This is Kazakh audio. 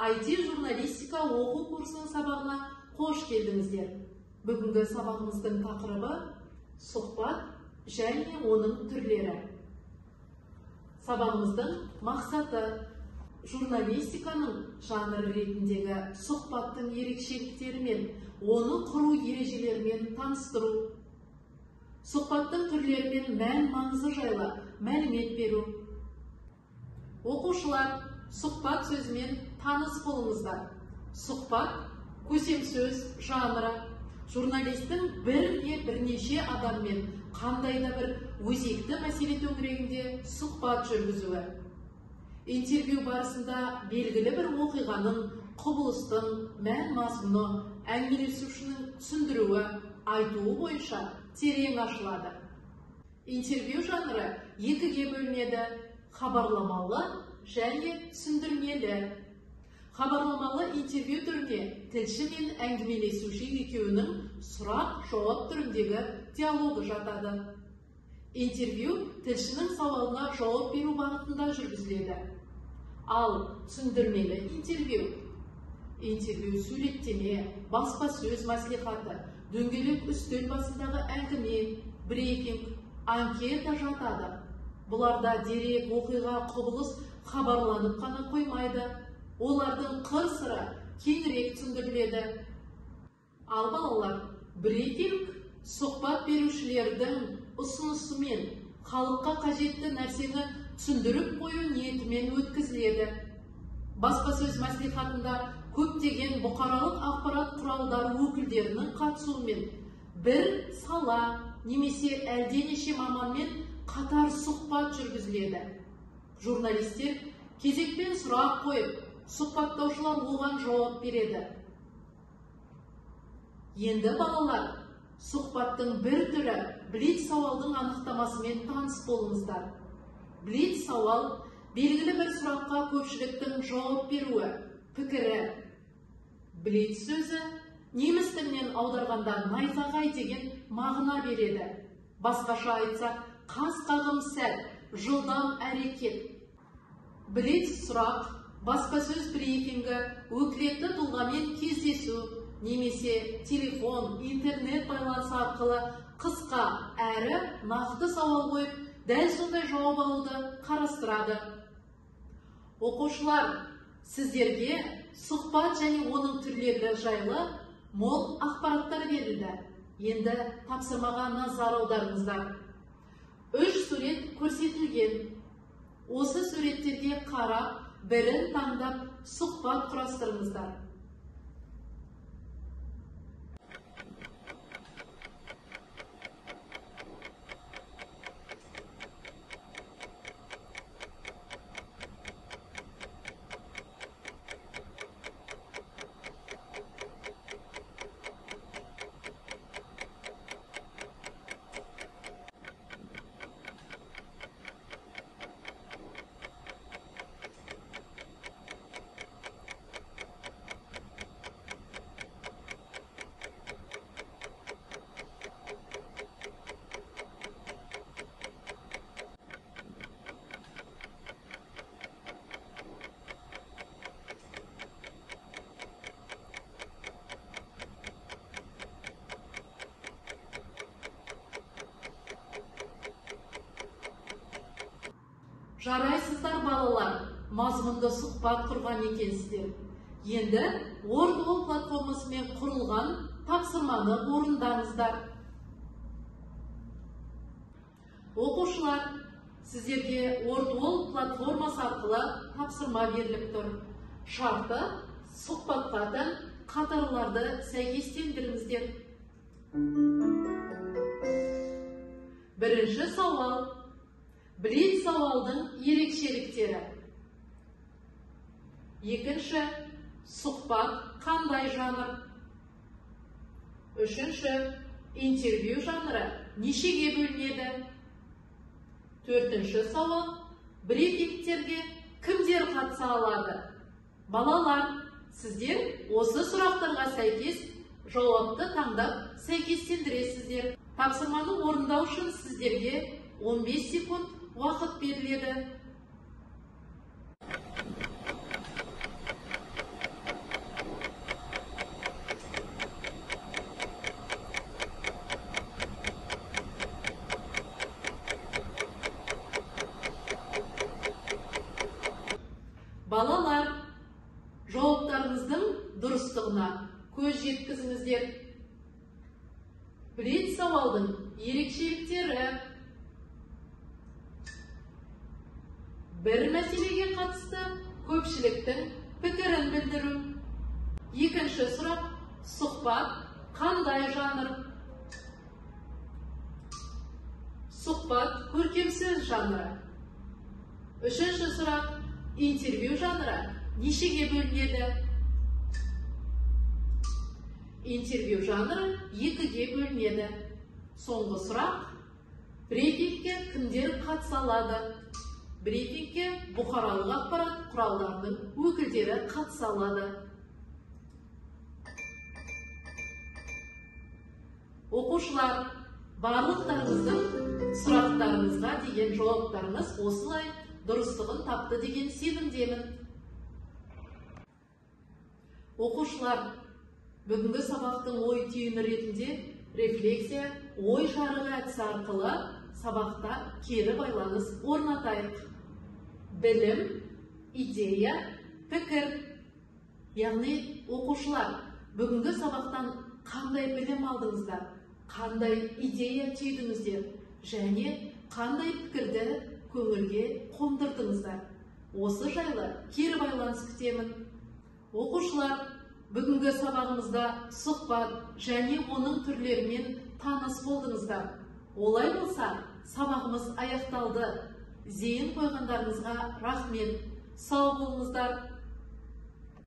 IT журналистика оқу курсының сабағына қош келдіңіздер. Бүгінгі сабағымыздың тақырыбы сұхбат және оның түрлері. Сабағымыздың мақсаты журналистиканың жанры ретіндегі сұхбаттың ерекшеліктері мен оны құру ережелерімен таныстыру, сұхбаттың түрлері мен мән-маңызы жайлы мәлімет беру. Оқушылар, сұхбат сөзімен таныс болыңыздар. Сұхбат, көсемсөз жанры, журналистің бірнеше адаммен қандай да бір өзекті мәселе төңірегінде сұхбат жүргізуі. Интервью барысында белгілі бір оқиғаның, құбылыстың, мән-мазмұны, әңгімелесушінің түсіндіруі, айтуы бойынша терең ашылады. Интервью жанры екіге бөлінеді: хабарламалы және түсіндірмелі. Хабарламалы интервью түріне тілші мен әңгімелесуші екеуінің сұрақ-жауап түріндегі диалогы жатады. Интервью тілшінің сауалына жауап беру бағытында жүргізіледі. Ал түсіндірмелі интервью суреттеме, баспасөз мәслихаты, дөңгелек үстел басындағы әңгіме, брифинг, анкета жатады. Бұларда дерек, оқиға, құбылыс хабарланып қана қоймайды, олардың қыр-сыры кеңірек түсіндіріледі. Ал балалар, брифинг сұхбат берушілердің ұсынысымен халыққа қажетті нәрсені түсіндіріп қою ниетімен өткізіледі. Баспасөз мәслихатында көптеген бұқаралық ақпарат құралдары өкілдерінің қатысуымен бір сала немесе әлденеше маманмен қатар сұхбат жүргізіледі. Журналистер кезекпен сұрақ қойып, сұхбаттаушылар оған жауап береді. Енді балалар, сұхбаттың бір түрі блиц сауалдың анықтамасымен таныс болыңыздар. Блиц сауал белгілі бір сұраққа көпшіліктің жауап беруі, пікірі. Блиц сөзі неміс тілінен аударғанда найзағай деген мағына береді. Басқаша айтса, қас қағым сәт, жылдам әрекет. Блиц сұрақ, баспасөз брифингі, өкілетті тұлғамен кездесу, немесе телефон, интернет байланысы арқылы қысқа әрі нақты сауал қойып, дәл сондай жауап алуды қарастырады. Оқушылар, сіздерге сұхбат және оның түрлері жайлы мол ақпараттар берілді. Енді тапсырмаға назар аударыңыздар. 3 сурет көрсетілген. Осы суреттерге қарап, бірін таңдап сұхбат құрастырыңыздар. Жарайсыздар балалар, мазмұнды сұхбат құрған екенсіздер. Енді Wordwall платформасымен құрылған тапсырманы орындаңыздар. Оқушылар, сіздерге Wordwall платформасы арқылы тапсырма беріліп тұр. Шарты сұхбатқа тән қатарларды сәйкестендіріңіздер. Бірінші сауал. Блиц сауалдың ерекшеліктері. Екінші, сұхбат қандай жанр? Үшінші, интервью жанры нешеге бөлінеді? Төртінші сауал, брифингтерге кімдер қатыса алады? Балалар, сіздер осы сұрақтарға сәйкес жауапты таңдап сәйкестендіресіздер. Тапсырманы орындау үшін сіздерге 15 секунд уақыт беріледі. Блиц сауалдың ерекшеліктері. Бір мәселеге қатысты көпшіліктің пікірін білдіру. Екінші сұрақ, сұхбат қандай жанр? Сұхбат көркемсөз жанры. Үшінші сұрақ, интервью жанры нешеге бөлінеді? Интервью жанры екіге бөлінеді. Соңғы сұрақ, брифингке кімдер қатыса алады? Брифингке бұқаралық ақпарат құралдарының өкілдері қатыса алады. Оқушылар, барлықтарыңыздың сұрақтарыңызға деген жауаптарыңыз осылай дұрыстығын тапты деген сенімдемін. Оқушылар, бүгінгі сабақтың ой түйіні ретінде рефлексия, ой жарығы әдісі арқылы сабақта кері байланыс орнатайық. Білім, идея, пікір. Яғни, оқушылар, бүгінгі сабақтан қандай білім алдыңыздар, қандай идея түйдіңіздер, және қандай пікірді көңілге қондырдыңыздар. Осы жайлы кері байланыс күтемін. Оқушылар, бүгінгі сабағымызда сұхбат және оның түрлерімен таныс болдыңыздар. Олай болса, сабағымыз аяқталды. Зейін қойғандарыңызға рахмет. Сау болыңыздар.